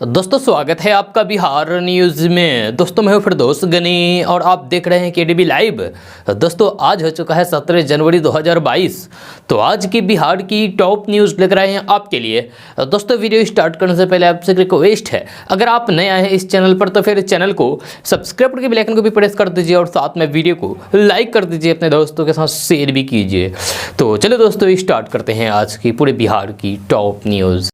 दोस्तों स्वागत है आपका बिहार न्यूज़ में। दोस्तों मैं हूं फिरदौस गनी और आप देख रहे हैं केडीबी लाइव। दोस्तों आज हो चुका है 17 जनवरी 2022। तो आज की बिहार की टॉप न्यूज़ लेकर आए हैं आपके लिए। दोस्तों वीडियो स्टार्ट करने से पहले आपसे रिक्वेस्ट है, अगर आप नए आए हैं इस चैनल पर तो फिर चैनल को सब्सक्राइब करके बेल आइकन को भी प्रेस कर दीजिए और साथ में वीडियो को लाइक कर दीजिए, अपने दोस्तों के साथ शेयर भी कीजिए। तो चलिए दोस्तों स्टार्ट करते हैं आज की पूरे बिहार की टॉप न्यूज़।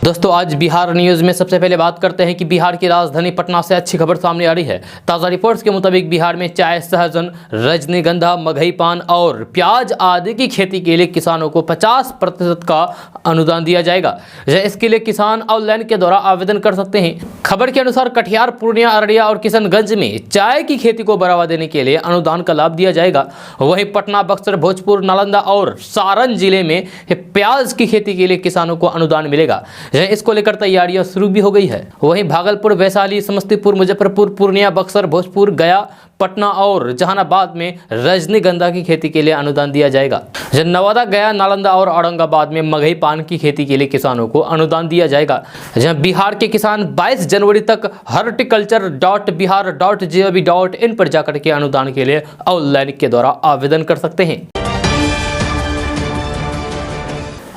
दोस्तों आज बिहार न्यूज़ में सबसे पहले बात करते हैं कि बिहार की राजधानी पटना से अच्छी खबर सामने आ रही है। ताज़ा रिपोर्ट्स के मुताबिक बिहार में चाय, सहजन, रजनीगंधा, मगही पान और प्याज आदि की खेती के लिए किसानों को 50% का अनुदान दिया जाएगा। इसके लिए किसान ऑनलाइन के द्वारा आवेदन कर सकते हैं। खबर के अनुसार कटिहार, पूर्णिया, अररिया और किशनगंज में चाय की खेती को बढ़ावा देने के लिए अनुदान का लाभ दिया जाएगा। वहीं पटना, बक्सर, भोजपुर, नालंदा और सारण जिले में प्याज की खेती के लिए किसानों को अनुदान मिलेगा। इसको लेकर तैयारियां शुरू भी हो गई है। वहीं भागलपुर, वैशाली, समस्तीपुर, मुजफ्फरपुर, पूर्णिया, बक्सर, भोजपुर, गया, पटना और जहानाबाद में रजनीगंधा की खेती के लिए अनुदान दिया जाएगा। नवादा, गया, नालंदा और औरंगाबाद में मगही पान की खेती के लिए किसानों को अनुदान दिया जाएगा। जहां बिहार के किसान 22 जनवरी तक horticulture.bihar.gov.in पर जाकर के अनुदान के लिए ऑनलाइन के द्वारा आवेदन कर सकते हैं।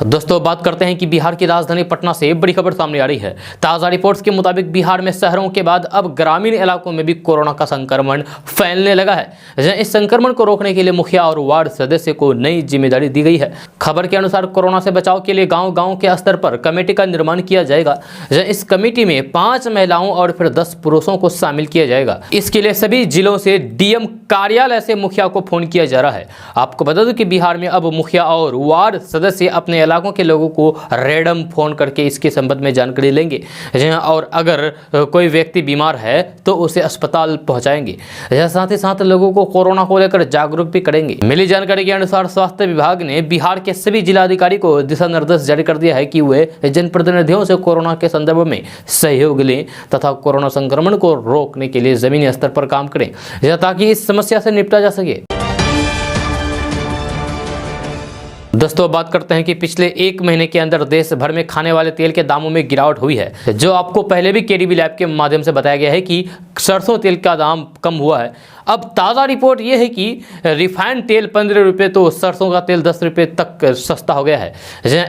दोस्तों बात करते हैं कि बिहार की राजधानी पटना से बड़ी खबर सामने आ रही है। ताज़ा रिपोर्ट्स के मुताबिक बिहार में शहरों के बाद अब ग्रामीण इलाकों में भी कोरोना का संक्रमण फैलने लगा है। इस संक्रमण को रोकने के लिए मुखिया और वार्ड सदस्य को नई जिम्मेदारी दी गई है। खबर के अनुसार कोरोना से बचाव के लिए गाँव-गाँव के स्तर पर कमेटी का निर्माण किया जाएगा। इस कमेटी में 5 महिलाओं और फिर 10 पुरुषों को शामिल किया जाएगा। इसके लिए सभी जिलों से डीएम कार्यालय से मुखिया को फोन किया जा रहा है। आपको बता दूं कि बिहार में अब मुखिया और वार्ड सदस्य अपने इलाकों के लोगों को रैंडम फोन करके इसके संबंध में जानकारी लेंगे और अगर कोई व्यक्ति बीमार है तो उसे अस्पताल पहुंचाएंगे। साथ ही साथ लोगों को कोरोना को लेकर जागरूक भी करेंगे। मिली जानकारी के अनुसार स्वास्थ्य विभाग ने बिहार के सभी जिलाधिकारी को दिशा निर्देश जारी कर दिया है कि वे जनप्रतिनिधियों से कोरोना के संदर्भ में सहयोग लें तथा कोरोना संक्रमण को रोकने के लिए जमीनी स्तर पर काम करें ताकि इस समस्या से निपटा जा सके। दोस्तों बात करते हैं कि पिछले 1 महीने के अंदर देश भर में खाने वाले तेल के दामों में गिरावट हुई है। जो आपको पहले भी केडीबी लैब के माध्यम से बताया गया है कि सरसों तेल का दाम कम हुआ है। अब ताज़ा रिपोर्ट यह है कि रिफाइंड तेल 15 रुपये तो सरसों का तेल 10 रुपये तक सस्ता हो गया है।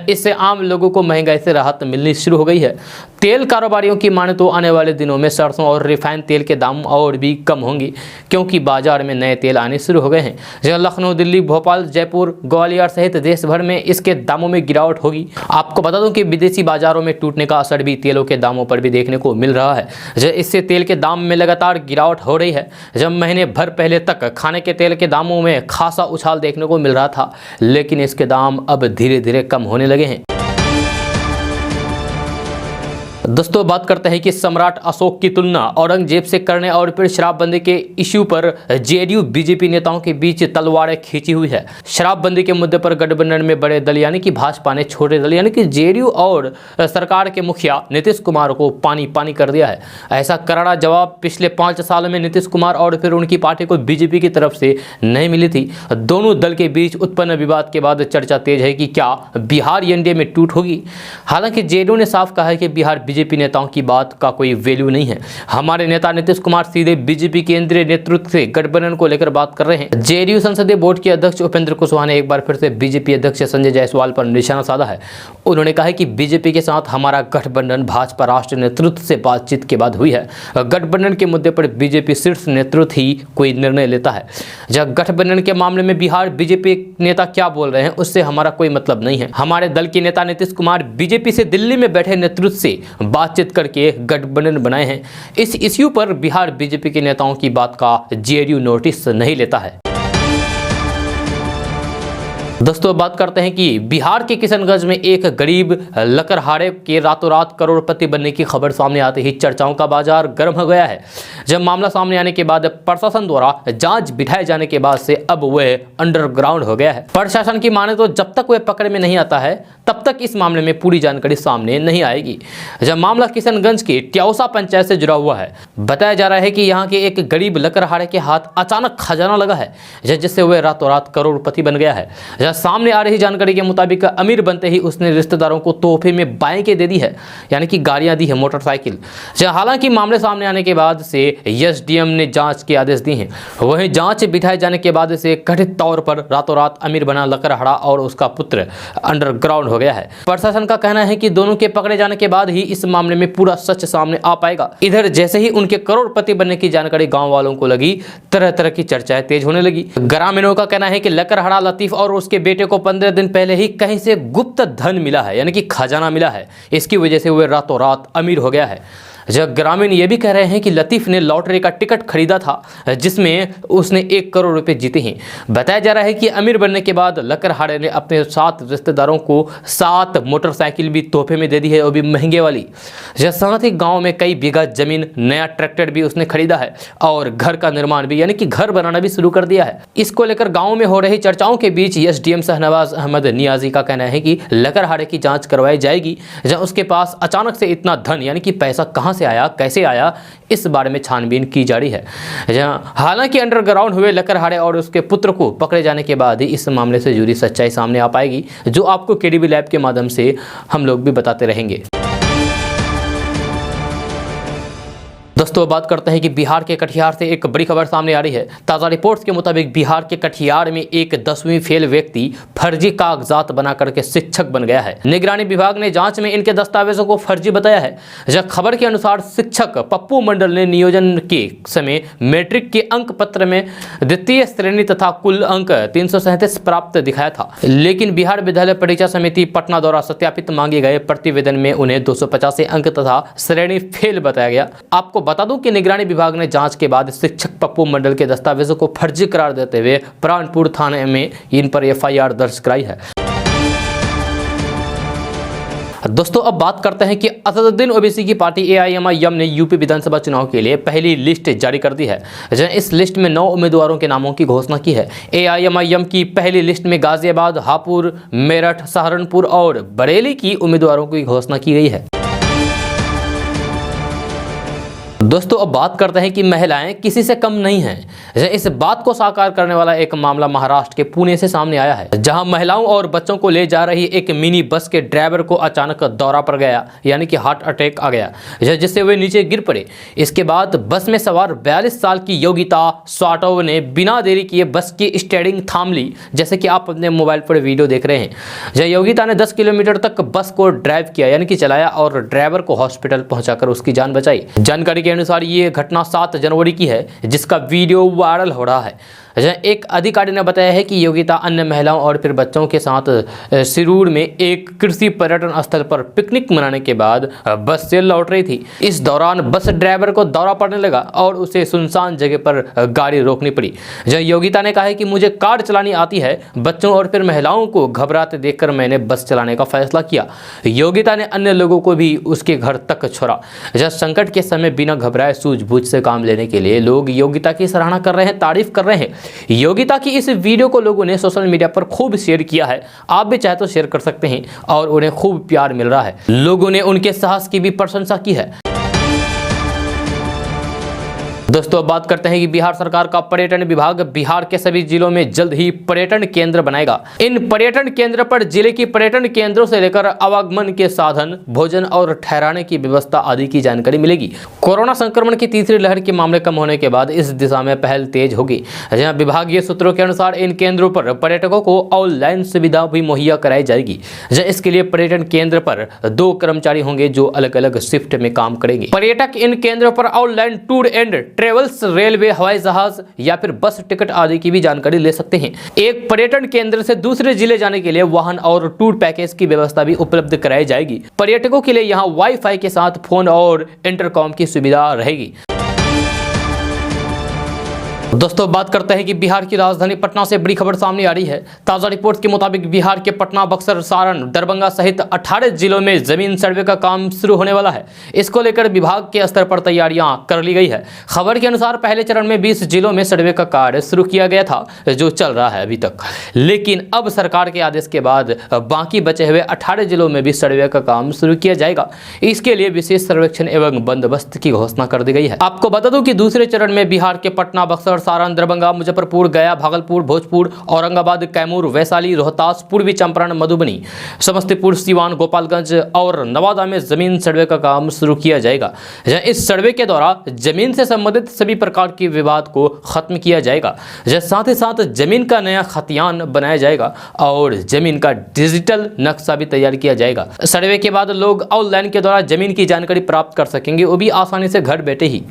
इससे आम लोगों को महंगाई से राहत मिलनी शुरू हो गई है। तेल कारोबारियों की माने तो आने वाले दिनों में सरसों और रिफाइंड तेल के दाम और भी कम होंगे क्योंकि बाजार में नए तेल आने शुरू हो गए हैं। जहाँ लखनऊ, दिल्ली, भोपाल, जयपुर, ग्वालियर सहित देश भर में इसके दामों में गिरावट होगी। आपको बता दूं कि विदेशी बाजारों में टूटने का असर भी तेलों के दामों पर भी देखने को मिल रहा है। इससे तेल के दाम में लगातार गिरावट हो रही है। जब महीने भर पहले तक खाने के तेल के दामों में खासा उछाल देखने को मिल रहा था, लेकिन इसके दाम अब धीरे धीरे कम होने लगे हैं। दोस्तों बात करते हैं कि सम्राट अशोक की तुलना औरंगजेब से करने और फिर शराबबंदी के इश्यू पर जेडीयू बीजेपी नेताओं के बीच तलवारें खींची हुई है। शराबबंदी के मुद्दे पर गठबंधन में बड़े दल यानी कि भाजपा ने छोटे दल यानी कि जेडीयू और सरकार के मुखिया नीतीश कुमार को पानी पानी कर दिया है। ऐसा करारा जवाब पिछले 5 सालों में नीतीश कुमार और फिर उनकी पार्टी को बीजेपी की तरफ से नहीं मिली थी। दोनों दल के बीच उत्पन्न विवाद के बाद चर्चा तेज है कि क्या बिहार एनडीए में टूट होगी। हालांकि जेडीयू ने साफ कहा है कि बिहार बीजेपी नेताओं की बात का कोई वैल्यू नहीं है। हमारे नेता नीतीश कुमार सीधे बीजेपी केंद्रीय नेतृत्व से गठबंधन को लेकर बात कर रहे हैं। जेडीयू संसदीय बोर्ड के अध्यक्ष उपेंद्र कुशवाहा ने एक बार फिर से बीजेपी अध्यक्ष संजय जायसवाल पर निशाना साधा है। उन्होंने कहा कि बीजेपी के साथ हमारा गठबंधन भाजपा राष्ट्रीय नेतृत्व से बातचीत के बाद हुई है। गठबंधन के मुद्दे पर बीजेपी शीर्ष नेतृत्व ही कोई निर्णय लेता है। जब गठबंधन के मामले में बिहार बीजेपी नेता क्या बोल रहे हैं उससे हमारा कोई मतलब नहीं है। हमारे दल के नेता नीतीश कुमार बीजेपी से दिल्ली में बैठे नेतृत्व से बातचीत करके गठबंधन बनाए हैं। इस इश्यू पर बिहार बीजेपी के नेताओं की बात का जेडीयू नोटिस नहीं लेता है। दोस्तों बात करते हैं कि बिहार के किशनगंज में एक गरीब लकड़हारे के रातों रात करोड़पति बनने की खबर सामने आते ही चर्चाओं का बाजार गर्म हो गया है। जब मामला सामने आने के बाद प्रशासन द्वारा जांच बिठाए जाने के बाद से अब वह अंडरग्राउंड हो गया है। प्रशासन की माने तो जब तक वह पकड़ में नहीं आता है तब तक इस मामले में पूरी जानकारी सामने नहीं आएगी। जब मामला किशनगंज के ट्याउसा पंचायत से जुड़ा हुआ है। बताया जा रहा है कि यहाँ के एक गरीब लकड़हारे के हाथ अचानक खजाना लगा है जिससे वह रातों रात करोड़पति बन गया है। जहां सामने आ रही जानकारी के मुताबिक अमीर बनते ही उसने रिश्तेदारों को तोहफे में बाइकें दे दी है, यानी कि गाड़ियां दी है, मोटरसाइकिल। हालांकि मामले सामने आने के बाद से एसडीएम ने जांच के आदेश दिए हैं। वहीं जांच बिठाए जाने के बाद से कथित तौर पर रातों रात अमीर बना लकड़हारा और उसका पुत्र अंडरग्राउंड हो गया है। प्रशासन का कहना है कि दोनों के पकड़े जाने के बाद ही इस मामले में पूरा सच सामने आ पाएगा। इधर जैसे ही उनके करोड़पति बनने की जानकारी गांव वालों को लगी, तरह तरह की चर्चाएं तेज होने लगी। ग्रामीणों का कहना है कि लकड़हारा लतीफ और उसके बेटे को 15 दिन पहले ही कहीं से गुप्त धन मिला है, यानी कि खजाना मिला है। इसकी वजह से वह रातों रात अमीर हो गया है। जब ग्रामीण ये भी कह रहे हैं कि लतीफ ने लॉटरी का टिकट खरीदा था जिसमें उसने 1 करोड़ रुपए जीते हैं। बताया जा रहा है कि अमीर बनने के बाद लकड़हारे ने अपने 7 रिश्तेदारों को 7 मोटरसाइकिल भी तोहफे में दे दी है, वो भी महंगे वाली। साथ ही गांव में कई बीघा जमीन, नया ट्रैक्टर भी उसने खरीदा है और घर का निर्माण भी, यानी कि घर बनाना भी शुरू कर दिया है। इसको लेकर गाँव में हो रही चर्चाओं के बीच एसडीएम शहनवाज अहमद नियाजी का कहना है कि लकड़हारे की जाँच करवाई जाएगी। जहाँ उसके पास अचानक से इतना धन, यानी कि पैसा कहाँ से आया, कैसे आया, इस बारे में छानबीन की जा रही है। हालांकि अंडरग्राउंड हुए लकड़हारे और उसके पुत्र को पकड़े जाने के बाद ही इस मामले से जुड़ी सच्चाई सामने आ पाएगी, जो आपको केडीबी लैब के माध्यम से हम लोग भी बताते रहेंगे। दोस्तों बात करते हैं कि बिहार के कटिहार से एक बड़ी खबर सामने आ रही है। ताज़ा रिपोर्ट्स के मुताबिक बिहार के कटिहार में एक 10वीं फेल व्यक्ति फर्जी कागजात बना करके शिक्षक बन गया है। निगरानी विभाग ने जांच में इनके दस्तावेजों को फर्जी बताया है। जब खबर के अनुसार शिक्षक पप्पू मंडल ने नियोजन के समय मैट्रिक के अंक पत्र में द्वितीय श्रेणी तथा कुल अंक 337 प्राप्त दिखाया था, लेकिन बिहार विद्यालय परीक्षा समिति पटना द्वारा सत्यापित मांगे गए प्रतिवेदन में उन्हें 285 अंक तथा श्रेणी फेल बताया गया। आपको बता दूं कि निगरानी विभाग ने जांच के बाद शिक्षक पप्पू मंडल के दस्तावेजों को फर्जी करार देते हुए प्राणपुर थाने में इन पर एफआईआर दर्ज कराई है। दोस्तों अब बात करते हैं कि असदुद्दीन ओवैसी की पार्टी एआईएमआईएम ने यूपी विधानसभा चुनाव के लिए पहली लिस्ट जारी कर दी है। इस लिस्ट में 9 उम्मीदवारों के नामों की घोषणा की है। एआईएमआईएम की पहली लिस्ट में गाजियाबाद, हापुड़, मेरठ, सहारनपुर और बरेली की उम्मीदवारों की घोषणा की गई है। दोस्तों अब बात करते हैं कि महिलाएं किसी से कम नहीं हैं। इस बात को साकार करने वाला एक मामला महाराष्ट्र के पुणे से सामने आया है, जहां महिलाओं और बच्चों को ले जा रही एक मिनी बस के ड्राइवर को अचानक दौरा पड़ गया, यानी कि हार्ट अटैक आ गया, जिससे वे नीचे गिर पड़े। इसके बाद बस में सवार 42 साल की योगिता स्वाटोव ने बिना देरी किए बस की स्टीयरिंग थाम ली, जैसे कि आप अपने मोबाइल पर वीडियो देख रहे हैं। योगिता ने 10 किलोमीटर तक बस को ड्राइव किया, यानी कि चलाया, और ड्राइवर को हॉस्पिटल पहुंचाकर उसकी जान बचाई। जानकारी के अनुसार ये घटना 7 जनवरी की है, जिसका वीडियो वायरल हो रहा है। एक अधिकारी ने बताया है कि योगिता अन्य महिलाओं और फिर बच्चों के साथ सिरूर में एक कृषि पर्यटन स्थल पर पिकनिक मनाने के बाद बस से लौट रही थी। इस दौरान बस ड्राइवर को दौरा पड़ने लगा और उसे सुनसान जगह पर गाड़ी रोकनी पड़ी। योगिता ने कहा है कि मुझे कार चलानी आती है, बच्चों और फिर महिलाओं को घबराते देखकर मैंने बस चलाने का फैसला किया। योगिता ने अन्य लोगों को भी उसके घर तक छोड़ा। संकट के समय बिना घबराए सूझबूझ से काम लेने के लिए लोग योगिता की सराहना कर रहे हैं, तारीफ कर रहे हैं। योगिता की इस वीडियो को लोगों ने सोशल मीडिया पर खूब शेयर किया है। आप भी चाहे तो शेयर कर सकते हैं और उन्हें खूब प्यार मिल रहा है। लोगों ने उनके साहस की भी प्रशंसा की है। दोस्तों अब बात करते हैं कि बिहार सरकार का पर्यटन विभाग बिहार के सभी जिलों में जल्द ही पर्यटन केंद्र बनाएगा। इन पर्यटन केंद्र पर जिले की पर्यटन केंद्रों से लेकर आवागमन के साधन, भोजन और ठहराने की व्यवस्था आदि की जानकारी मिलेगी। कोरोना संक्रमण की तीसरी लहर के मामले कम होने के बाद इस दिशा में पहल तेज होगी। जहां विभागीय सूत्रों के अनुसार इन केंद्रों पर पर्यटकों को ऑनलाइन सुविधा भी मुहैया कराई जाएगी। इसके लिए पर्यटन केंद्र पर 2 कर्मचारी होंगे जो अलग अलग शिफ्ट में काम करेंगे। पर्यटक इन केंद्रों पर online tour and travels, railway, हवाई जहाज या फिर बस टिकट आदि की भी जानकारी ले सकते हैं। एक पर्यटन केंद्र से दूसरे जिले जाने के लिए वाहन और टूर पैकेज की व्यवस्था भी उपलब्ध कराई जाएगी। पर्यटकों के लिए यहाँ वाईफाई के साथ फोन और इंटरकॉम की सुविधा रहेगी। दोस्तों बात करते हैं कि बिहार की राजधानी पटना से बड़ी खबर सामने आ रही है। ताज़ा रिपोर्ट के मुताबिक बिहार के पटना, बक्सर, सारण, दरभंगा सहित 18 जिलों में जमीन सर्वे का काम शुरू होने वाला है। इसको लेकर विभाग के स्तर पर तैयारियां कर ली गई है। खबर के अनुसार पहले चरण में 20 जिलों में सर्वे का कार्य शुरू किया गया था, जो चल रहा है अभी तक, लेकिन अब सरकार के आदेश के बाद बाकी बचे हुए 18 जिलों में भी सर्वे का काम शुरू किया जाएगा। इसके लिए विशेष सर्वेक्षण एवं बंदोबस्त की घोषणा कर दी गई है। आपको बता दूं कि दूसरे चरण में बिहार के पटना, बक्सर, सारण, दरभंगा, मुजफ्फरपुर, गया, भागलपुर, भोजपुर, औरंगाबाद, कैमूर, वैशाली, रोहतास, पूर्वी चंपारण, मधुबनी, समस्तीपुर, सीवान, गोपालगंज और नवादा में जमीन सर्वे का काम शुरू किया जाएगा। इस सर्वे के दौरान जमीन से संबंधित सभी प्रकार के विवाद को खत्म किया जाएगा। साथ ही साथ जमीन का नया खतियान बनाया जाएगा और जमीन का डिजिटल नक्शा भी तैयार किया जाएगा। सर्वे के बाद लोग ऑनलाइन के द्वारा जमीन की जानकारी प्राप्त कर सकेंगे, वो भी आसानी से घर बैठे ही।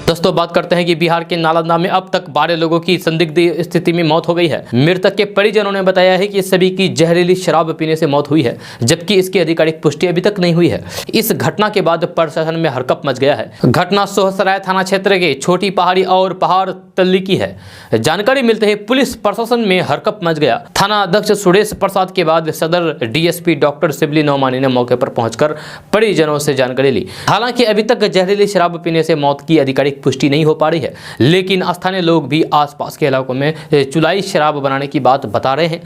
दोस्तों बात करते हैं कि बिहार के नालंदा में अब तक 12 लोगों की संदिग्ध स्थिति में मौत हो गई है। मृतक के परिजनों ने बताया है कि सभी की जहरीली शराब पीने से मौत हुई है, जबकि इसकी आधिकारिक पुष्टि अभी तक नहीं हुई है। इस घटना के बाद प्रशासन में हड़कंप मच गया है। घटना सोहसराय थाना क्षेत्र के छोटी पहाड़ी और पहाड़ तल्ली की है। जानकारी मिलते ही पुलिस प्रशासन में हड़कंप मच गया। थाना अध्यक्ष सुरेश प्रसाद के बाद सदर डीएसपी डॉक्टर शिबली नौमानी ने मौके पर पहुंचकर परिजनों से जानकारी ली। हालांकि अभी तक जहरीली शराब पीने से मौत की आधिकारिक पुष्टि नहीं हो पा रही है, लेकिन स्थानीय लोग भी आसपास के इलाकों में चुलाई शराब बनाने की बात बता रहे हैं।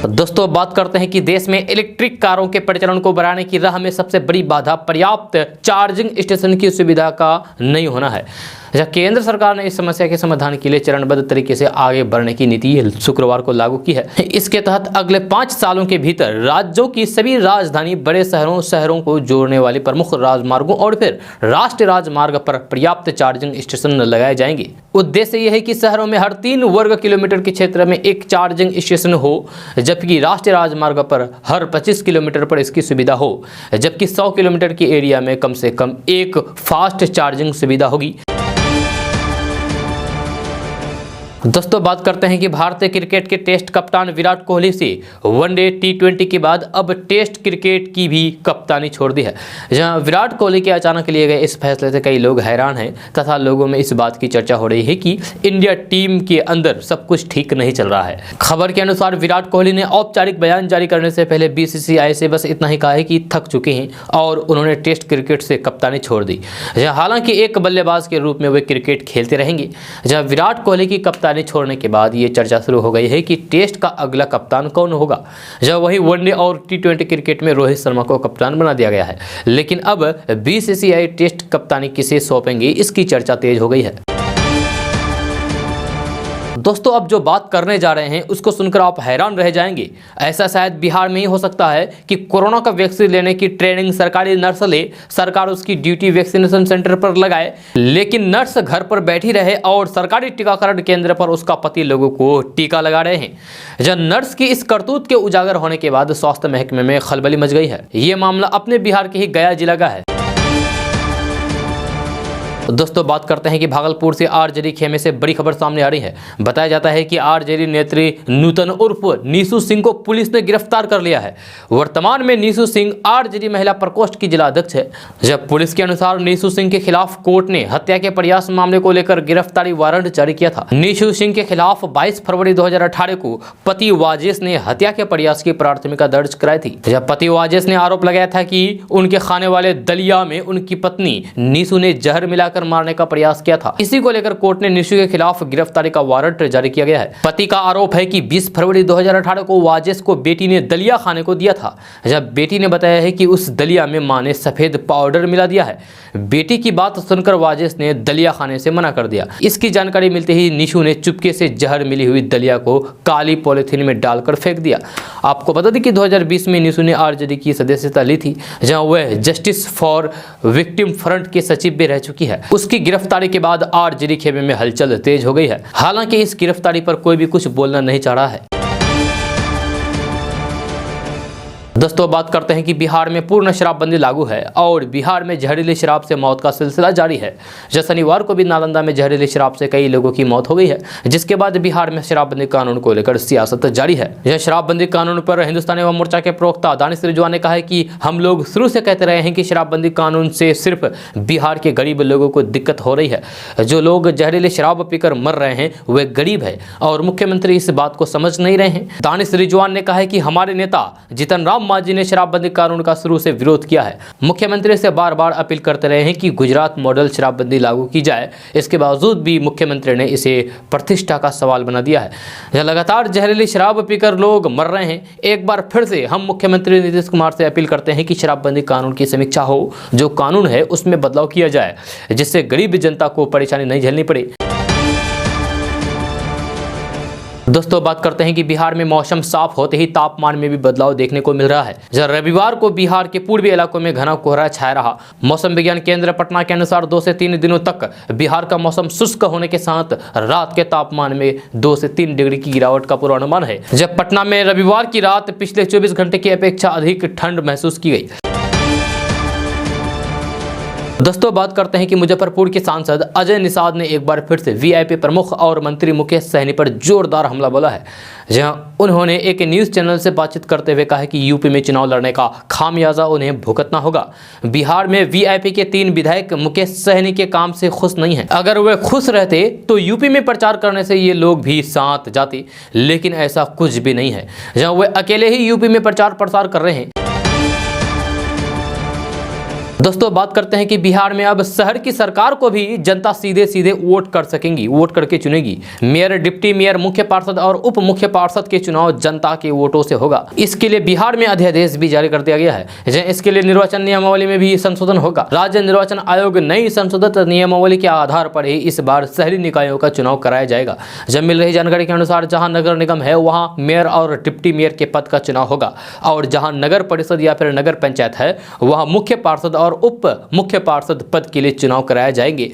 दोस्तों बात करते हैं कि देश में इलेक्ट्रिक कारों के प्रचलन को बढ़ाने की राह में सबसे बड़ी बाधा पर्याप्त चार्जिंग स्टेशन की सुविधा का नहीं होना है। केंद्र सरकार ने इस समस्या के समाधान के लिए चरणबद्ध तरीके से आगे बढ़ने की नीति शुक्रवार को लागू की है। इसके तहत अगले 5 सालों के भीतर राज्यों की सभी राजधानी, बड़े शहरों को जोड़ने वाली प्रमुख राजमार्गों और फिर राष्ट्रीय राजमार्ग पर पर्याप्त चार्जिंग स्टेशन लगाए जाएंगे। उद्देश्य यह है कि शहरों में हर 3 वर्ग किलोमीटर के क्षेत्र में एक चार्जिंग स्टेशन हो, जबकि राष्ट्रीय राजमार्ग पर हर 25 किलोमीटर पर इसकी सुविधा हो, जबकि 100 किलोमीटर के एरिया में कम से कम एक फास्ट चार्जिंग सुविधा होगी। दोस्तों बात करते हैं कि भारतीय क्रिकेट के टेस्ट कप्तान विराट कोहली से वनडे T20 के बाद अब टेस्ट क्रिकेट की भी कप्तानी छोड़ दी है। जहां विराट कोहली के अचानक लिए गए इस फैसले से कई लोग हैरान हैं तथा लोगों में इस बात की चर्चा हो रही है कि इंडिया टीम के अंदर सब कुछ ठीक नहीं चल रहा है। खबर के अनुसार विराट कोहली ने औपचारिक बयान जारी करने से पहले BCCI से बस इतना ही कहा है कि थक चुके हैं और उन्होंने टेस्ट क्रिकेट से कप्तानी छोड़ दी। हालांकि एक बल्लेबाज के रूप में वे क्रिकेट खेलते रहेंगे। जहां विराट कोहली की कप्तानी छोड़ने के बाद ये चर्चा शुरू हो गई है कि टेस्ट का अगला कप्तान कौन होगा। जब वही वनडे और T20 क्रिकेट में रोहित शर्मा को कप्तान बना दिया गया है, लेकिन अब BCCI टेस्ट कप्तानी किसे सौंपेंगे, इसकी चर्चा तेज हो गई है। दोस्तों अब जो बात करने जा रहे हैं उसको सुनकर आप हैरान रह जाएंगे। ऐसा शायद बिहार में ही हो सकता है कि कोरोना का वैक्सीन लेने की ट्रेनिंग सरकारी नर्स ले, सरकार उसकी ड्यूटी वैक्सीनेशन सेंटर पर लगाए, लेकिन नर्स घर पर बैठी रहे और सरकारी टीकाकरण केंद्र पर उसका पति लोगों को टीका लगा रहे हैं। जब नर्स की इस करतूत के उजागर होने के बाद स्वास्थ्य महकमे में खलबली मच गई है। ये मामला अपने बिहार के ही गया जिला का है। दोस्तों बात करते हैं कि भागलपुर से आरजेडी खेमे से बड़ी खबर सामने आ रही है। बताया जाता है कि आरजेडी नेत्री नूतन उर्फ नीसू सिंह को पुलिस ने गिरफ्तार कर लिया है। वर्तमान में नीसू सिंह आरजेडी महिला प्रकोष्ठ की जिला अध्यक्ष है। जब पुलिस के अनुसार नीसू सिंह के खिलाफ कोर्ट ने हत्या के प्रयास मामले को लेकर गिरफ्तारी वारंट जारी किया था। नीसू सिंह के खिलाफ 22 फरवरी 2018 को पति वाजेश ने हत्या के प्रयास की प्राथमिकता दर्ज कराई थी। जब पति वाजेश ने आरोप लगाया था कि उनके खाने वाले दलिया में उनकी पत्नी नीसू ने जहर मिलाकर मारने का प्रयास किया था। इसी को लेकर कोर्ट ने नीसू के खिलाफ गिरफ्तारी का वारंट जारी किया गया है। पति का आरोप है कि 20 फरवरी 2018 को वाजेश को बेटी ने दलिया खाने को दिया था। जब बेटी ने बताया है कि उस दलिया में मां ने सफेद पाउडर मिला दिया है। बेटी की बात सुनकर वाजेश ने दलिया खाने से मना कर दिया। इसकी जानकारी मिलते ही नीसू ने चुपके से जहर मिली हुई दलिया को काली पॉलिथीन में डालकर फेंक दिया। आपको बता दें कि 2020 में नीसू ने आरजेडी की सदस्यता ली थी, जहां वह जस्टिस फॉर विक्टिम फ्रंट के सचिव भी रह चुकी है। उसकी गिरफ्तारी के बाद आरजेडी खेमे में हलचल तेज हो गई है। हालांकि इस गिरफ्तारी पर कोई भी कुछ बोलना नहीं चाह रहा है। दोस्तों बात करते हैं कि बिहार में पूर्ण शराबबंदी लागू है और बिहार में जहरीली शराब से मौत का सिलसिला जारी है। जब शनिवार को भी नालंदा में जहरीली शराब से कई लोगों की मौत हो गई है, जिसके बाद बिहार में शराबबंदी कानून को लेकर सियासत जारी है। यह शराबबंदी कानून पर हिंदुस्तानी अवाम मोर्चा के प्रवक्ता दानिश रिजवान ने कहा है कि हम लोग शुरू से कहते रहे हैं कि शराबबंदी कानून से सिर्फ बिहार के गरीब लोगों को दिक्कत हो रही है। जो लोग जहरीली शराब पीकर मर रहे हैं वे गरीब है और मुख्यमंत्री इस बात को समझ नहीं रहे हैं। दानिश रिजवान ने कहा है कि हमारे नेता जीतन राम समाज ने शराबबंदी कानून का शुरू से विरोध किया है। मुख्यमंत्री से बार बार अपील करते रहे हैं कि गुजरात मॉडल शराबबंदी लागू की जाए। इसके बावजूद भी मुख्यमंत्री ने इसे प्रतिष्ठा का सवाल बना दिया है। लगातार जहरीली शराब पीकर लोग मर रहे हैं। एक बार फिर से हम मुख्यमंत्री नीतीश कुमार से अपील करते हैं कि शराबबंदी कानून की समीक्षा हो, जो कानून है उसमें बदलाव किया जाए, जिससे गरीब जनता को परेशानी नहीं झेलनी पड़े। दोस्तों बात करते हैं कि बिहार में मौसम साफ होते ही तापमान में भी बदलाव देखने को मिल रहा है। जब रविवार को बिहार के पूर्वी इलाकों में घना कोहरा छाया रहा। मौसम विज्ञान केंद्र पटना के अनुसार 2 से 3 दिनों तक बिहार का मौसम शुष्क होने के साथ रात के तापमान में 2 से 3 डिग्री की गिरावट का पूर्वानुमान है। जब पटना में रविवार की रात पिछले 24 घंटे की अपेक्षा अधिक ठंड महसूस की गई। दोस्तों बात करते हैं कि मुजफ्फरपुर के सांसद अजय निषाद ने एक बार फिर से वीआईपी प्रमुख और मंत्री मुकेश सहनी पर जोरदार हमला बोला है। जहां उन्होंने एक न्यूज़ चैनल से बातचीत करते हुए कहा है कि यूपी में चुनाव लड़ने का खामियाजा उन्हें भुगतना होगा। बिहार में वीआईपी के 3 विधायक मुकेश सहनी के काम से खुश नहीं हैं। अगर वे खुश रहते तो यूपी में प्रचार करने से ये लोग भी साथ जाते, लेकिन ऐसा कुछ भी नहीं है। जहाँ वे अकेले ही यूपी में प्रचार प्रसार कर रहे हैं। दोस्तों बात करते हैं कि बिहार में अब शहर की सरकार को भी जनता सीधे सीधे वोट कर सकेंगी, वोट करके चुनेगी। मेयर, डिप्टी मेयर, मुख्य पार्षद और उप मुख्य पार्षद के चुनाव जनता के वोटों से होगा। इसके लिए बिहार में अध्यादेश भी जारी कर दिया गया है। इसके लिए निर्वाचन नियमावली में भी संशोधन होगा। राज्य निर्वाचन आयोग नई संशोधित नियमावली के आधार पर ही इस बार शहरी निकायों का चुनाव कराया जाएगा। जब मिल रही जानकारी के अनुसार जहाँ नगर निगम है वहाँ मेयर और डिप्टी मेयर के पद का चुनाव होगा, और जहाँ नगर परिषद या फिर नगर पंचायत है वहाँ मुख्य पार्षद और उप मुख्य पार्षद पद के लिए चुनाव कराए जाएंगे।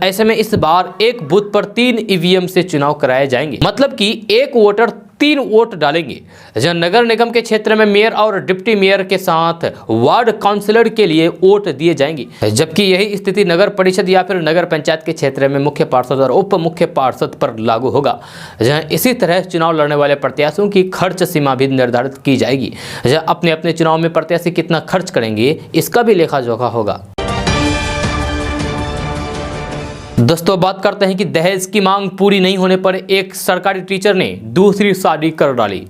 ऐसे में इस बार एक बूथ पर 3 ईवीएम से चुनाव कराए जाएंगे, मतलब कि एक वोटर 3 वोट डालेंगे। जहां नगर निगम के क्षेत्र में मेयर और डिप्टी मेयर के साथ वार्ड काउंसिलर के लिए वोट दिए जाएंगे, जबकि यही स्थिति नगर परिषद या फिर नगर पंचायत के क्षेत्र में मुख्य पार्षद और उप मुख्य पार्षद पर लागू होगा। जहां इसी तरह चुनाव लड़ने वाले प्रत्याशियों की खर्च सीमा भी निर्धारित की जाएगी। जहां अपने अपने चुनाव में प्रत्याशी कितना खर्च करेंगे इसका भी लेखा जोखा होगा। दोस्तों बात करते हैं कि दहेज की मांग पूरी नहीं होने पर एक सरकारी टीचर ने दूसरी शादी कर डाली।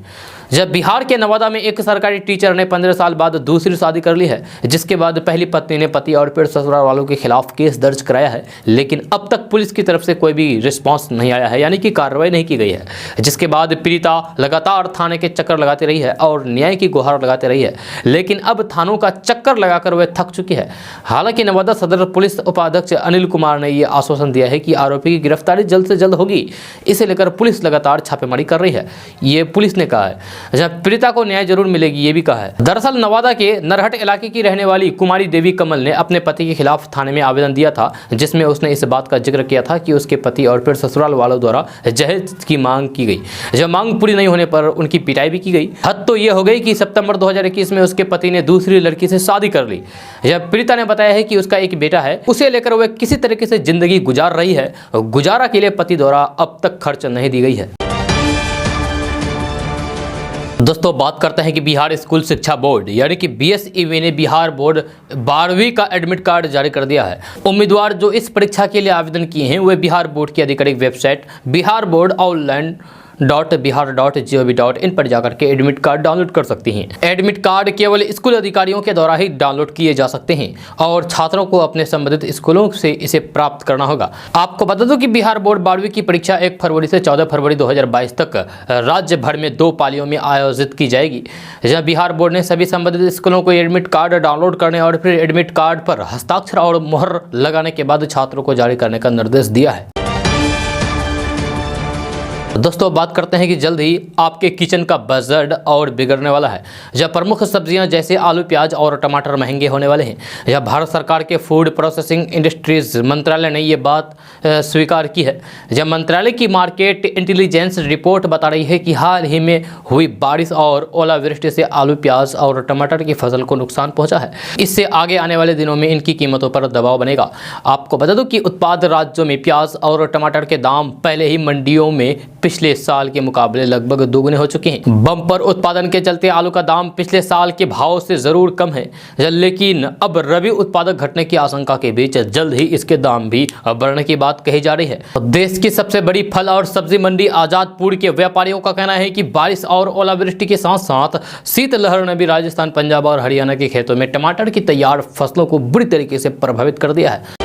जब बिहार के नवादा में एक सरकारी टीचर ने 15 साल बाद दूसरी शादी कर ली है, जिसके बाद पहली पत्नी ने पति और फिर ससुराल वालों के खिलाफ केस दर्ज कराया है, लेकिन अब तक पुलिस की तरफ से कोई भी रिस्पांस नहीं आया है, यानी कि कार्रवाई नहीं की गई है। जिसके बाद पीड़िता लगातार थाने के चक्कर लगाती रही है और न्याय की गुहार लगाती रही है, लेकिन अब थानों का चक्कर लगाकर वह थक चुकी है। हालांकि नवादा सदर पुलिस उपाध्यक्ष अनिल कुमार ने यह आश्वासन दिया है कि आरोपी की गिरफ्तारी जल्द से जल्द होगी। इसे लेकर पुलिस लगातार छापेमारी कर रही है, ये पुलिस ने कहा है। जब पीड़िता को न्याय जरूर मिलेगी, ये भी कहा है। दरअसल नवादा के नरहट इलाके की रहने वाली कुमारी देवी कमल ने अपने पति के खिलाफ थाने में आवेदन दिया था, जिसमें उसने इस बात का जिक्र किया था कि उसके पति और फिर ससुराल वालों द्वारा दहेज की मांग की गई। जब मांग पूरी नहीं होने पर उनकी पिटाई भी की गई। हद तो ये हो गई कि सितंबर 2021 में उसके पति ने दूसरी लड़की से शादी कर ली। जब पीड़िता ने बताया है कि उसका एक बेटा है, उसे लेकर वह किसी तरीके से जिंदगी गुजार रही है। गुजारा के लिए पति द्वारा अब तक खर्च नहीं दी गई है। दोस्तों बात करते हैं कि बिहार स्कूल शिक्षा बोर्ड यानी कि बीएसईबी ने बिहार बोर्ड 12वीं का एडमिट कार्ड जारी कर दिया है। उम्मीदवार जो इस परीक्षा के लिए आवेदन किए हैं वे बिहार बोर्ड की आधिकारिक website Bihar board online .bihar.gov.in पर जाकर के एडमिट कार्ड डाउनलोड कर सकती हैं। एडमिट कार्ड केवल स्कूल अधिकारियों के द्वारा ही डाउनलोड किए जा सकते हैं और छात्रों को अपने संबंधित स्कूलों से इसे प्राप्त करना होगा। आपको बता दूं कि बिहार बोर्ड 12वीं की परीक्षा 1 फरवरी से 14 फरवरी 2022 तक राज्य भर में 2 पालियों में आयोजित की जाएगी। जहां बिहार बोर्ड ने सभी संबंधित स्कूलों को एडमिट कार्ड डाउनलोड करने और फिर एडमिट कार्ड पर हस्ताक्षर और मुहर लगाने के बाद छात्रों को जारी करने का निर्देश दिया है। दोस्तों बात करते हैं कि जल्द ही आपके किचन का बजट और बिगड़ने वाला है। जब प्रमुख सब्जियां जैसे आलू, प्याज और टमाटर महंगे होने वाले हैं। यह भारत सरकार के फूड प्रोसेसिंग इंडस्ट्रीज मंत्रालय ने ये बात स्वीकार की है। जब मंत्रालय की मार्केट इंटेलिजेंस रिपोर्ट बता रही है कि हाल ही में हुई बारिश और ओलावृष्टि से आलू, प्याज और टमाटर की फसल को नुकसान पहुंचा है। इससे आगे आने वाले दिनों में इनकी कीमतों पर दबाव बनेगा। आपको बता दूं कि उत्पाद राज्यों में प्याज और टमाटर के दाम पहले ही मंडियों में पिछले साल के मुकाबले लगभग दोगुने हो चुके हैं। बम्पर उत्पादन के चलते आलू का दाम पिछले साल के भाव से जरूर कम है, लेकिन अब रबी उत्पादक घटने की आशंका के बीच जल्द ही इसके दाम भी बढ़ने की बात कही जा रही है। देश की सबसे बड़ी फल और सब्जी मंडी आजादपुर के व्यापारियों का कहना है कि बारिश और ओलावृष्टि के साथ साथ शीतलहर ने भी राजस्थान, पंजाब और हरियाणा के खेतों में टमाटर की तैयार फसलों को बुरी तरीके से प्रभावित कर दिया है।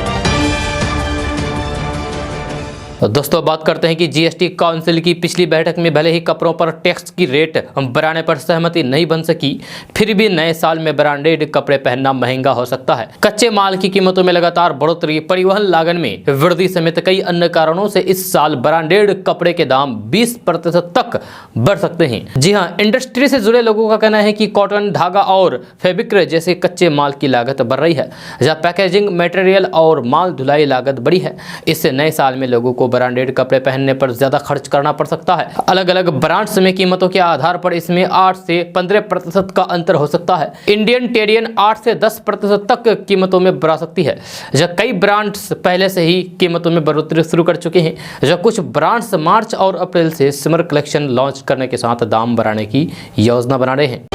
दोस्तों बात करते हैं कि जीएसटी काउंसिल की पिछली बैठक में भले ही कपड़ों पर टैक्स की रेट बढ़ाने पर सहमति नहीं बन सकी, फिर भी नए साल में ब्रांडेड कपड़े पहनना महंगा हो सकता है। कच्चे माल की कीमतों में लगातार बढ़ोतरी, परिवहन लागत में वृद्धि समेत कई अन्य कारणों से इस साल ब्रांडेड कपड़े के दाम 20% तक बढ़ सकते हैं। जी हाँ, इंडस्ट्री से जुड़े लोगों का कहना है कि कॉटन, धागा और फैब्रिक जैसे कच्चे माल की लागत बढ़ रही है, जहाँ पैकेजिंग मटेरियल और माल ढुलाई लागत बढ़ी है। इससे नए साल में लोगों को ब्रांडेड कपड़े पहनने पर ज्यादा खर्च करना पड़ सकता है। अलग अलग ब्रांड्स में कीमतों के आधार पर इसमें 8 से 15% का अंतर हो सकता है। इंडियन टेरियन 8 से 10% तक कीमतों में बढ़ा सकती है, जब कई ब्रांड्स पहले से ही कीमतों में बढ़ोतरी शुरू कर चुके हैं। जब कुछ ब्रांड्स मार्च और अप्रैल से समर कलेक्शन लॉन्च करने के साथ दाम बढ़ाने की योजना बना रहे हैं।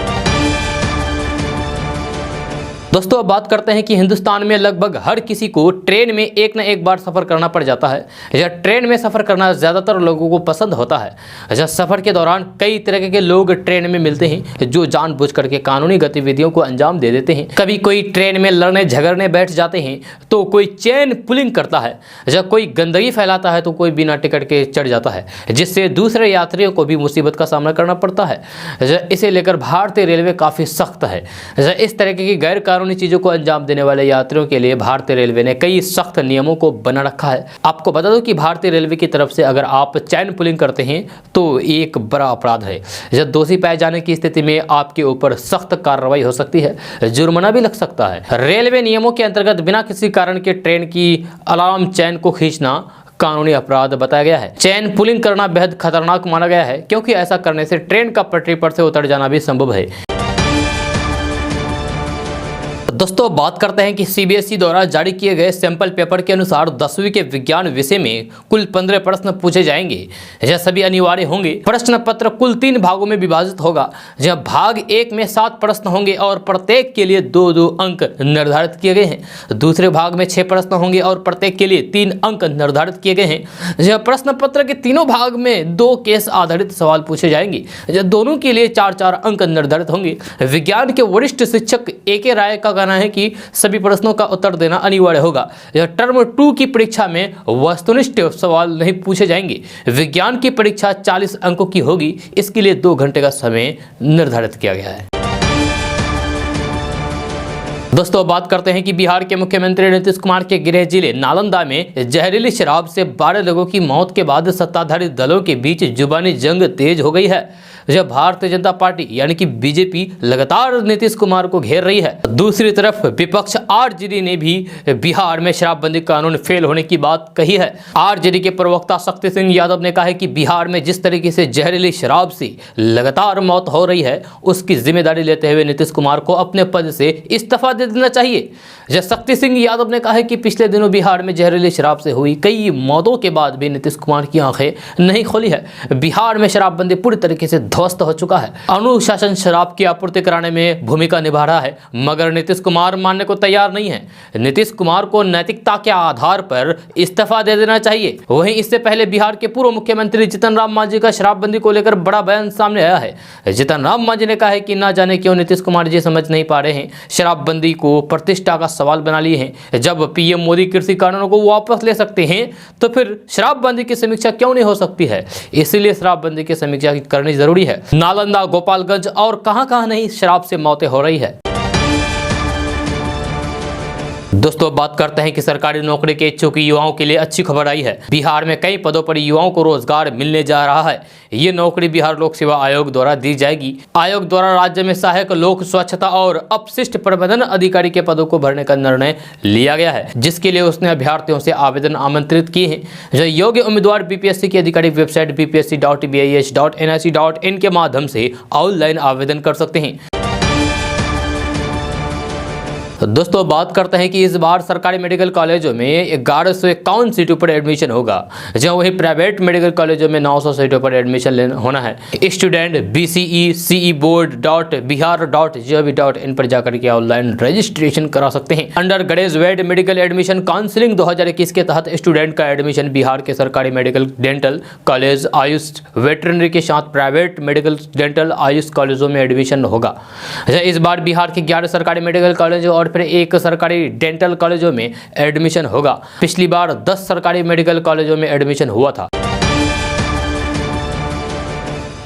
दोस्तों अब बात करते हैं कि हिंदुस्तान में लगभग हर किसी को ट्रेन में एक न एक बार सफ़र करना पड़ जाता है। यह ट्रेन में सफ़र करना ज़्यादातर लोगों को पसंद होता है। जब सफ़र के दौरान कई तरह के लोग ट्रेन में मिलते हैं जो जानबूझ करके कानूनी गतिविधियों को अंजाम दे देते हैं। कभी कोई ट्रेन में लड़ने झगड़ने बैठ जाते हैं, तो कोई चेन पुलिंग करता है, जब कोई गंदगी फैलाता है तो कोई बिना टिकट के चढ़ जाता है, जिससे दूसरे यात्रियों को भी मुसीबत का सामना करना पड़ता है। इसे लेकर भारतीय रेलवे काफ़ी सख्त है। इस तरह की गैर कानूनी चीजों को अंजाम देने वाले यात्रियों के लिए भारतीय रेलवे ने कई सख्त नियमों को बना रखा है। आपको बता दो कि भारतीय रेलवे की तरफ से अगर आप चैन पुलिंग करते हैं तो एक बड़ा अपराध है। जब दोषी पाए जाने की स्थिति में आपके ऊपर सख्त कार्रवाई हो सकती है, जुर्माना भी लग सकता है। रेलवे नियमों के अंतर्गत बिना किसी कारण के ट्रेन की अलार्म चैन को खींचना कानूनी अपराध बताया गया है। चैन पुलिंग करना बेहद खतरनाक माना गया है, क्योंकि ऐसा करने से ट्रेन का पटरी पर से उतर जाना भी संभव है। दोस्तों बात करते हैं कि सीबीएसई द्वारा जारी किए गए सैंपल पेपर के अनुसार 10वीं के विज्ञान विषय में कुल 15 प्रश्न पूछे जाएंगे। यह सभी अनिवार्य होंगे। प्रश्न पत्र कुल 3 भागों में विभाजित होगा। जब भाग 1 में 7 प्रश्न होंगे और प्रत्येक के लिए 2-2 अंक निर्धारित किए गए हैं। दूसरे भाग में 6 प्रश्न होंगे और प्रत्येक के लिए 3 अंक निर्धारित किए गए हैं। यह प्रश्न पत्र के तीनों भाग में 2 केस आधारित सवाल पूछे जाएंगे। दोनों के लिए 4-4 अंक निर्धारित होंगे। विज्ञान के वरिष्ठ शिक्षक AK राय का कहना है कि सभी प्रश्नों का उत्तर देना अनिवार्य होगा। यह टर्म 2 की परीक्षा में वस्तुनिष्ठ सवाल नहीं पूछे जाएंगे। विज्ञान की परीक्षा 40 अंकों की होगी। इसके लिए 2 घंटे का समय निर्धारित किया गया है। दोस्तों बात करते हैं कि बिहार के मुख्यमंत्री नीतीश कुमार के गृह जिले नालंदा में जहरीली शराब से 12 लोगों की मौत के बाद सत्ताधारी दलों के बीच जुबानी जंग तेज हो गई है। जब भारतीय जनता पार्टी यानी कि बीजेपी लगातार नीतीश कुमार को घेर रही है, दूसरी तरफ विपक्ष आरजेडी ने भी बिहार में शराबबंदी कानून फेल होने की बात कही है। आरजेडी के प्रवक्ता शक्ति सिंह यादव ने कहा है कि बिहार में जिस तरीके से जहरीली शराब से लगातार मौत हो रही है, उसकी जिम्मेदारी लेते हुए नीतीश कुमार को अपने पद से इस्तीफा दे देना चाहिए। शक्ति सिंह यादव ने कहा है कि पिछले दिनों बिहार में जहरीली शराब से हुई कई मौतों के बाद भी नीतीश कुमार की आंखें नहीं खोली है। बिहार में शराबबंदी पूरी तरीके से ध्वस्त हो चुका है। अनुशासन शराब की आपूर्ति कराने में भूमिका निभा रहा है, मगर नीतीश कुमार मानने को तैयार नहीं है। नीतीश कुमार को नैतिकता के आधार पर इस्तीफा दे देना चाहिए। वहीं इससे पहले बिहार के पूर्व मुख्यमंत्री जीतन राम मांझी का शराबबंदी को लेकर बड़ा बयान सामने आया है। जीतन राम मांझी ने कहा है कि ना जाने क्यों नीतीश कुमार जी समझ नहीं पा रहे हैं, शराबबंदी को प्रतिष्ठा का सवाल बना लिए हैं। जब पीएम मोदी कृषि कानूनों को वापस ले सकते हैं, तो फिर शराबबंदी की समीक्षा क्यों नहीं हो सकती है? इसीलिए शराबबंदी की समीक्षा करनी जरूरी है। नालंदा, गोपालगंज और कहां नहीं शराब से मौतें हो रही है। दोस्तों बात करते हैं कि सरकारी नौकरी के इच्छुक युवाओं के लिए अच्छी खबर आई है। बिहार में कई पदों पर युवाओं को रोजगार मिलने जा रहा है। ये नौकरी बिहार लोक सेवा आयोग द्वारा दी जाएगी। आयोग द्वारा राज्य में सहायक लोक स्वच्छता और अपशिष्ट प्रबंधन अधिकारी के पदों को भरने का निर्णय लिया गया है, जिसके लिए उसने अभ्यर्थियों से आवेदन आमंत्रित किए हैं। जो योग्य उम्मीदवार बीपीएससी की आधिकारिक वेबसाइट bpsc.bih.nic.in के माध्यम से ऑनलाइन आवेदन कर सकते हैं। दोस्तों बात करते हैं कि इस बार सरकारी मेडिकल कॉलेजों में 1151 सीटों पर एडमिशन होगा, जहां वही प्राइवेट मेडिकल कॉलेजों में 900 सीटों पर एडमिशन होना है। स्टूडेंट bce.bihar.gov.in पर जाकर के ऑनलाइन रजिस्ट्रेशन करा सकते हैं। Under graduate medical admission counselling 2021 के तहत स्टूडेंट का एडमिशन बिहार के सरकारी medical dental college, Ayush, veterinary के साथ प्राइवेट मेडिकल डेंटल आयुष कॉलेजों में एडमिशन होगा। इस बार बिहार के 11 सरकारी मेडिकल कॉलेजों और फिर एक सरकारी डेंटल कॉलेजों में एडमिशन होगा। पिछली बार 10 सरकारी मेडिकल कॉलेजों में एडमिशन हुआ था।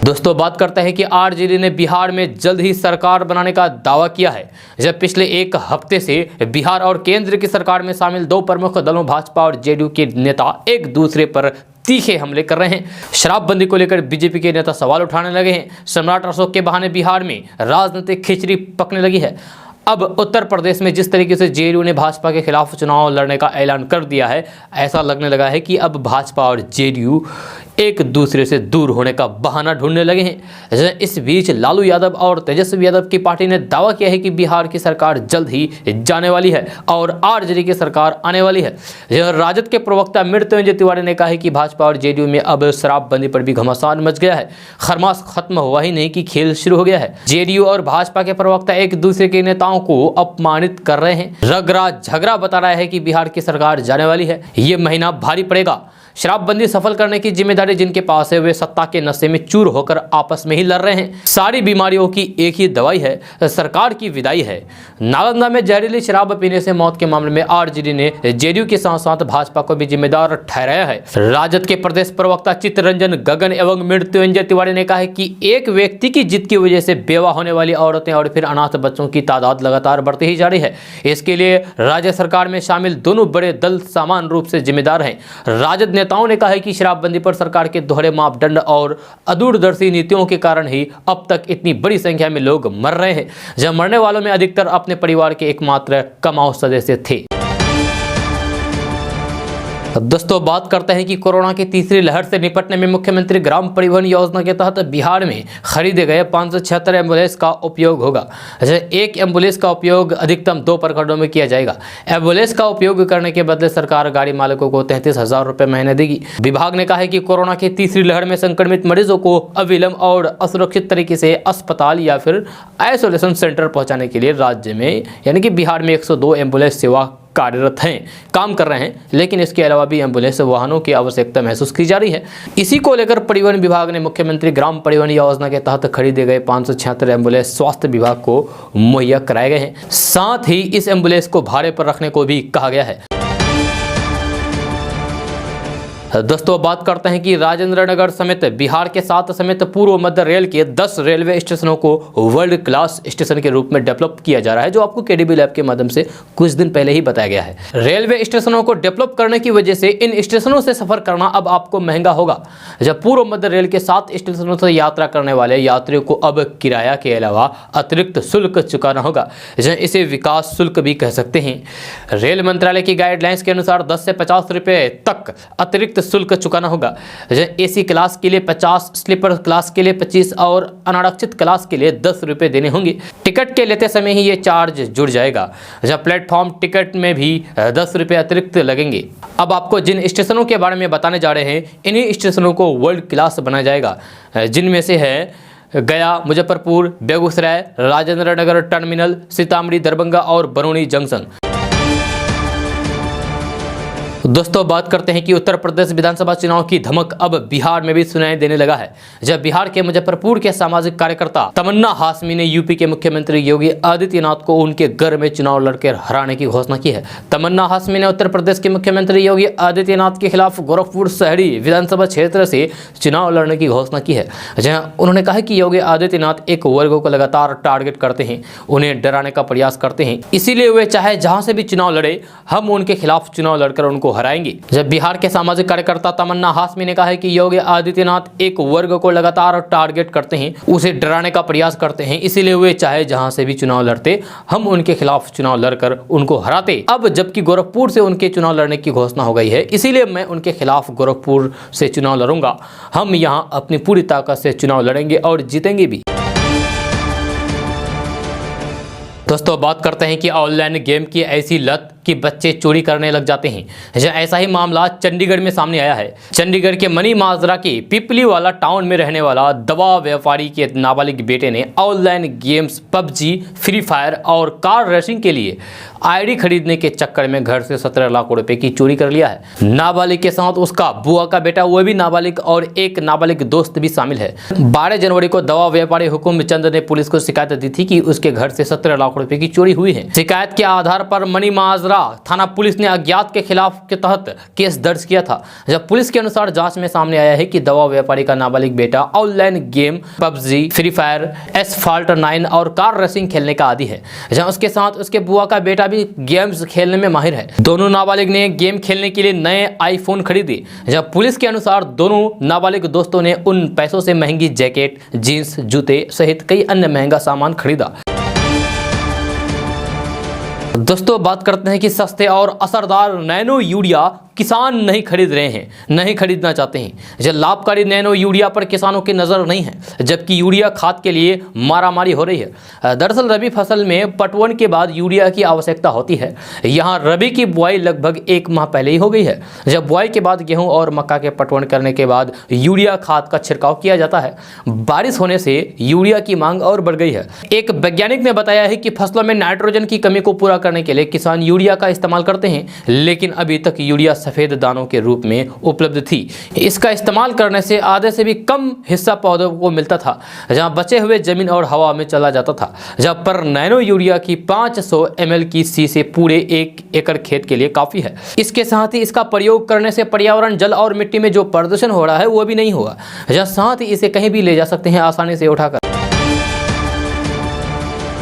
दोस्तों बात करते हैं कि आरजेडी ने बिहार में जल्द ही सरकार बनाने का दावा किया है। जब पिछले एक हफ्ते से बिहार और केंद्र की सरकार में शामिल दो प्रमुख दलों भाजपा और जेडीयू के नेता एक दूसरे पर तीखे हमले कर रहे हैं। शराबबंदी को लेकर बीजेपी के नेता सवाल उठाने लगे हैं। सम्राट अशोक के बहाने बिहार में राजनीतिक खिचड़ी पकने लगी है। अब उत्तर प्रदेश में जिस तरीके से जेडीयू ने भाजपा के खिलाफ चुनाव लड़ने का ऐलान कर दिया है, ऐसा लगने लगा है कि अब भाजपा और जेडीयू एक दूसरे से दूर होने का बहाना ढूंढने लगे हैं। इस बीच लालू यादव और तेजस्वी यादव की पार्टी ने दावा किया है कि बिहार की सरकार जल्द ही जाने वाली है और आरजेडी की सरकार आने वाली है। राजद के प्रवक्ता मृत्युंजय तिवारी ने कहा है कि भाजपा और जेडीयू में अब शराबबंदी पर भी घमासान मच गया है। खरमास खत्म हुआ ही नहीं कि खेल शुरू हो गया है। जेडीयू और भाजपा के प्रवक्ता एक दूसरे के नेताओं को अपमानित कर रहे हैं। रगरा झगड़ा बता रहा है कि बिहार की सरकार जाने वाली है, ये महीना भारी पड़ेगा। शराबबंदी सफल करने की जिम्मेदारी जिनके पास है वे सत्ता के नशे में चूर होकर आपस में ही लड़ रहे हैं। सारी बीमारियों की एक ही दवाई है, सरकार की विदाई है। नालंदा में जहरीली शराब पीने से मौत के मामले में आरजेडी ने जेडीयू के साथ साथ भाजपा को भी जिम्मेदार ठहराया है। राजद के प्रदेश प्रवक्ता चित्तरंजन गगन एवं मृत्युंजय तिवारी ने कहा है कि एक व्यक्ति की जिद की वजह से बेवा होने वाली औरतें और फिर अनाथ बच्चों की तादाद लगातार बढ़ती ही जा रही है। इसके लिए राज्य सरकार में शामिल दोनों बड़े दल समान रूप से जिम्मेदार हैं। राजद नेताओं ने कहा है कि शराबबंदी पर सरकार के दोहरे मापदंड और अदूरदर्शी नीतियों के कारण ही अब तक इतनी बड़ी संख्या में लोग मर रहे हैं। जब मरने वालों में अधिकतर अपने परिवार के एकमात्र कमाऊ सदस्य थे। दोस्तों बात करते हैं कि कोरोना की तीसरी लहर से निपटने में मुख्यमंत्री ग्राम परिवहन योजना के तहत बिहार में खरीदे गए 576 एम्बुलेंस का उपयोग होगा। एक एम्बुलेंस का उपयोग अधिकतम 2 प्रखंडों में किया जाएगा। एम्बुलेंस का उपयोग करने के बदले सरकार गाड़ी मालिकों को 33,000 रुपये महीने देगी। विभाग ने कहा है कि कोरोना की तीसरी लहर में संक्रमित मरीजों को अविलंब और असुरक्षित तरीके से अस्पताल या फिर आइसोलेशन सेंटर पहुंचाने के लिए राज्य में यानी कि बिहार में 102 एम्बुलेंस सेवा कार्यरत हैं, काम कर रहे हैं, लेकिन इसके अलावा भी एम्बुलेंस वाहनों की आवश्यकता महसूस की जा रही है। इसी को लेकर परिवहन विभाग ने मुख्यमंत्री ग्राम परिवहन योजना के तहत खरीदे गए 576 एम्बुलेंस स्वास्थ्य विभाग को मुहैया कराए गए हैं। साथ ही इस एम्बुलेंस को भाड़े पर रखने को भी कहा गया है। दोस्तों बात करते हैं कि राजेंद्र नगर समेत बिहार के 7 समेत पूर्व मध्य रेल के 10 रेलवे स्टेशनों को वर्ल्ड क्लास स्टेशन के रूप में डेवलप किया जा रहा है, जो आपको केडीबी लैब के माध्यम से कुछ दिन पहले ही बताया गया है। रेलवे स्टेशनों को डेवलप करने की वजह से इन स्टेशनों से सफर करना अब आपको महंगा होगा। जब पूर्व मध्य रेल के 7 स्टेशनों से यात्रा करने वाले यात्रियों को अब किराया के अलावा अतिरिक्त शुल्क चुकाना होगा। इसे विकास शुल्क भी कह सकते हैं। रेल मंत्रालय की गाइडलाइंस के अनुसार 10 से 50 रुपये तक अतिरिक्त शुल्क चुकाना होगा। एसी क्लास के लिए 50, स्लीपर क्लास के लिए 25 और अनारक्षित क्लास के लिए 10 रुपये देने होंगे। टिकट के लेते समय ही ये चार्ज जुड़ जाएगा। जब प्लेटफॉर्म टिकट में भी 10 रुपये अतिरिक्त लगेंगे। अब आपको जिन स्टेशनों के बारे में बताने जा रहे हैं, इन्हीं स्टेशनों को वर्ल्ड क्लास बनाया जाएगा, जिनमें से है गया, मुजफ्फरपुर, बेगूसराय, राजेंद्र नगर टर्मिनल, सीतामढ़ी, दरभंगा और बरौनी जंक्शन। दोस्तों बात करते हैं कि उत्तर प्रदेश विधानसभा चुनाव की धमक अब बिहार में भी सुनाई देने लगा है। जब बिहार के मुजफ्फरपुर के सामाजिक कार्यकर्ता तमन्ना हाशमी ने यूपी के मुख्यमंत्री योगी आदित्यनाथ को उनके घर में चुनाव लड़कर हराने की घोषणा की है। तमन्ना हाशमी ने उत्तर प्रदेश के मुख्यमंत्री योगी आदित्यनाथ के खिलाफ गोरखपुर शहरी विधानसभा क्षेत्र से चुनाव लड़ने की घोषणा की है, जहां उन्होंने कहा कि योगी आदित्यनाथ एक वर्ग को लगातार टारगेट करते हैं, उन्हें डराने का प्रयास करते हैं, इसीलिए वे चाहे जहां से भी चुनाव लड़े, हम उनके खिलाफ चुनाव लड़कर उनको हराएंगे। जब बिहार के सामाजिक कार्यकर्ता तमन्ना हाशमी ने कहा है कि योगी आदित्यनाथ एक वर्ग को लगातार टारगेट करते हैं, उसे डराने का प्रयास करते हैं, इसीलिए वे चाहे जहां से भी चुनाव लड़ते, हम उनके खिलाफ चुनाव लड़कर उनको हराते। अब जबकि गोरखपुर से उनके चुनाव लड़ने की घोषणा हो गई है, इसीलिए मैं उनके खिलाफ गोरखपुर से चुनाव लड़ूंगा। हम यहां अपनी पूरी ताकत से चुनाव लड़ेंगे और जीतेंगे भी। दोस्तों बात करते हैं कि ऑनलाइन गेम की ऐसी लत कि बच्चे चोरी करने लग जाते हैं। ऐसा ही मामला चंडीगढ़ में सामने आया है। चंडीगढ़ के मनी माजरा के पिपली वाला टाउन में रहने वाला दवा व्यापारी के नाबालिग बेटे ने online games PUBG, free fire और कार रेसिंग के लिए आईडी खरीदने के चक्कर में घर से 17 लाख रुपए की चोरी कर लिया है। नाबालिग के साथ उसका बुआ का बेटा, वो भी नाबालिग, और एक नाबालिग दोस्त भी शामिल है। 12 जनवरी को दवा व्यापारी हुकुम चंद ने पुलिस को शिकायत दी थी कि उसके घर से 17 लाख रुपए की चोरी हुई है। शिकायत के आधार पर मनी माजरा थाना पुलिस ने अज्ञात के खिलाफ के तहत केस दर्ज किया था। जब पुलिस के अनुसार जांच में सामने आया है कि दवा व्यापारी का नाबालिग बेटा online game PUBG, free fire, asphalt 9 और कार रेसिंग खेलने का आदी है। जहां उसके साथ उसके बुआ का बेटा भी गेम्स खेलने में माहिर है। दोनों नाबालिग ने गेम खेलने के लिए नए आईफोन खरीदे। जब पुलिस के अनुसार दोनों नाबालिग दोस्तों ने उन पैसों से महंगी जैकेट, जींस, जूते सहित कई अन्य महंगा सामान खरीदा। दोस्तों बात करते हैं कि सस्ते और असरदार नैनो यूरिया किसान नहीं खरीद रहे हैं, नहीं खरीदना चाहते हैं। जब लाभकारी नैनो यूरिया पर किसानों की नज़र नहीं है, जबकि यूरिया खाद के लिए मारामारी हो रही है। दरअसल रबी फसल में पटवन के बाद यूरिया की आवश्यकता होती है। यहाँ रबी की बुआई लगभग 1 माह पहले ही हो गई है। जब बुआई के बाद गेहूँ और मक्का के पटवन करने के बाद यूरिया खाद का छिड़काव किया जाता है। बारिश होने से यूरिया की मांग और बढ़ गई है। एक वैज्ञानिक ने बताया है कि फसलों में नाइट्रोजन की कमी को पूरा करने के लिए किसान यूरिया का इस्तेमाल करते हैं, लेकिन अभी तक यूरिया सफेद दानों के रूप में उपलब्ध थी। इसका इस्तेमाल करने से आधे से भी कम हिस्सा पौधों को मिलता था, जहां बचे हुए जमीन और हवा में चला जाता था। जब पर नैनो यूरिया की 500 ml की शीशी पूरे 1 एकड़ खेत के लिए काफी है। इसके साथ ही इसका प्रयोग करने से पर्यावरण, जल और मिट्टी में जो प्रदूषण हो रहा है वो भी नहीं होगा। जहां साथ ही इसे कहीं भी ले जा सकते हैं आसानी से उठाकर।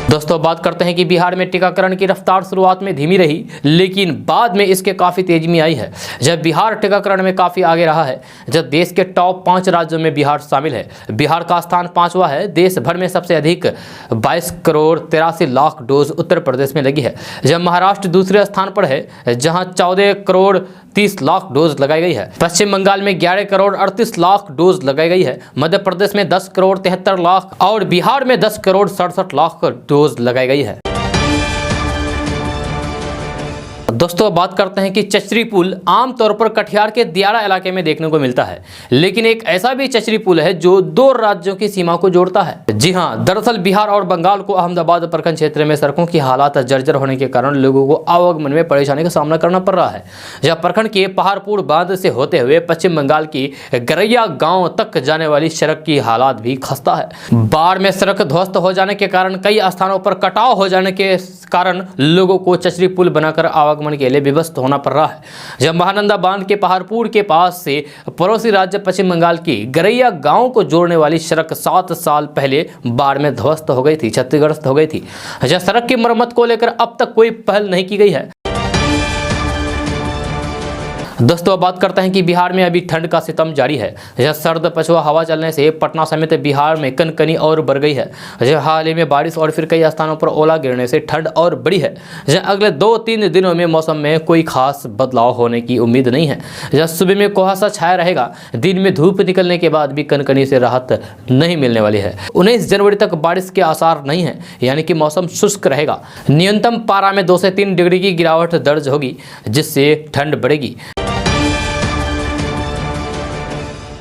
दोस्तों बात करते हैं कि बिहार में टीकाकरण की रफ्तार शुरुआत में धीमी रही, लेकिन बाद में इसके काफ़ी तेजी में आई है। जब बिहार टीकाकरण में काफ़ी आगे रहा है। जब देश के टॉप 5 राज्यों में बिहार शामिल है। बिहार का स्थान 5वां है। देश भर में सबसे अधिक 22 करोड़ 83 लाख डोज उत्तर प्रदेश में लगी है। जब महाराष्ट्र दूसरे स्थान पर है, जहाँ 14 करोड़ 30 लाख डोज लगाई गई है। पश्चिम बंगाल में 11 करोड़ 38 लाख डोज लगाई गई है। मध्य प्रदेश में 10 करोड़ 73 लाख और बिहार में 10 करोड़ 67 लाख डोज लगाई गई है। दोस्तों बात करते हैं कि चचरी पुल आमतौर पर कटिहार के दियारा इलाके में देखने को मिलता है, लेकिन एक ऐसा भी चचरी पुल है जो 2 राज्यों की सीमा को जोड़ता है। जी हां, दरअसल बिहार और बंगाल को अहमदाबाद प्रखंड क्षेत्र में सड़कों की हालात जर्जर होने के कारण लोगों को आवागमन में परेशानी का सामना करना पड़ रहा है। जहाँ प्रखंड के पहाड़पुर बांध से होते हुए पश्चिम बंगाल की गरैया गाँव तक जाने वाली सड़क की हालात भी खस्ता है। बाढ़ में सड़क ध्वस्त हो जाने के कारण, कई स्थानों पर कटाव हो जाने के कारण लोगों को चचरी पुल बनाकर आवागमन के लिए विवश होना पड़ रहा है। जब महानंदा बांध के पहाड़पुर के पास से पड़ोसी राज्य पश्चिम बंगाल की गरैया गांव को जोड़ने वाली सड़क 7 साल पहले बाढ़ में ध्वस्त हो गई थी, क्षतिग्रस्त हो गई थी। जब सड़क की मरम्मत को लेकर अब तक कोई पहल नहीं की गई है। दोस्तों अब बात करते हैं कि बिहार में अभी ठंड का सितम जारी है। यह सर्द पछुआ हवा चलने से पटना समेत बिहार में कनकनी और बढ़ गई है। यह हाल ही में बारिश और फिर कई स्थानों पर ओला गिरने से ठंड और बढ़ी है। यह अगले 2-3 दिनों में मौसम में कोई खास बदलाव होने की उम्मीद नहीं है। यह सुबह में कुहासा छाया रहेगा। दिन में धूप निकलने के बाद भी कनकनी से राहत नहीं मिलने वाली है। 19 जनवरी तक बारिश के आसार नहीं है, यानी कि मौसम शुष्क रहेगा। न्यूनतम पारा में 2 से 3 डिग्री की गिरावट दर्ज होगी, जिससे ठंड बढ़ेगी।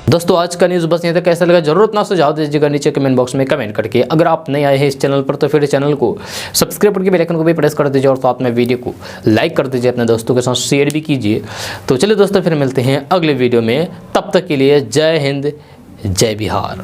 दोस्तों आज का न्यूज़ बस यहाँ तक। कैसा लगा जरूर अपना सुझाव दीजिएगा नीचे कमेंट बॉक्स में कमेंट करके। अगर आप नए आए हैं इस चैनल पर तो फिर चैनल को सब्सक्राइब करके बेल आइकन को भी प्रेस कर दीजिए और साथ में वीडियो को लाइक कर दीजिए, अपने दोस्तों के साथ शेयर भी कीजिए। तो चलिए दोस्तों फिर मिलते हैं अगले वीडियो में, तब तक के लिए जय हिंद, जय बिहार।